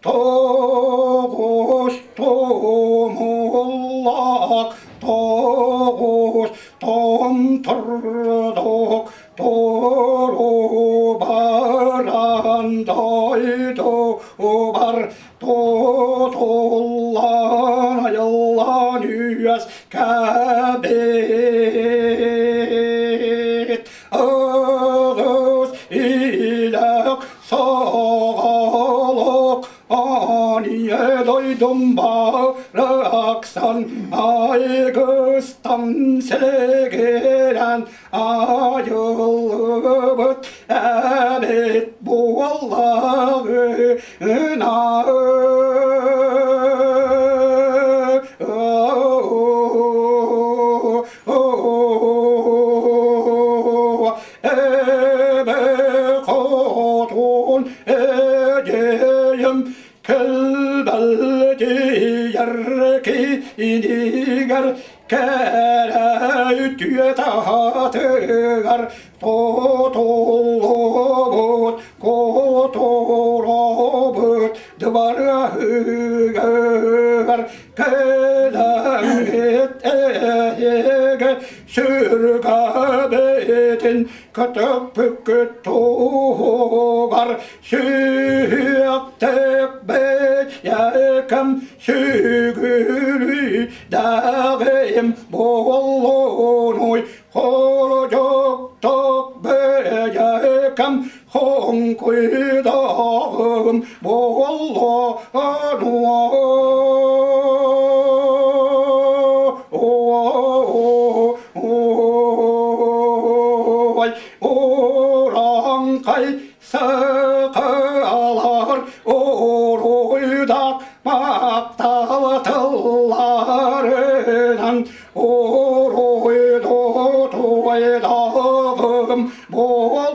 Toğuş tomullak toğuş tomturduk toru baran doydu bar tutullan ayıllan üyes kabet ağız ilek sağlık aniye doydum baraksan aygıstan selgelen ayılıbıt ebed bu Allah'ına ebekotun edeyim kelbeldi yerki iniger kereytüye tahatıgar totolobut kotorobut dvarıgar kelengit ege sürgabetin kötüpükü tuğar süyaktek beyekem sügürü dağım bollunuy horcuk tok beyekem honkuy dağım bollunuy orankay sakalar oruydak maktal tıllarından oruydu tuydağım bol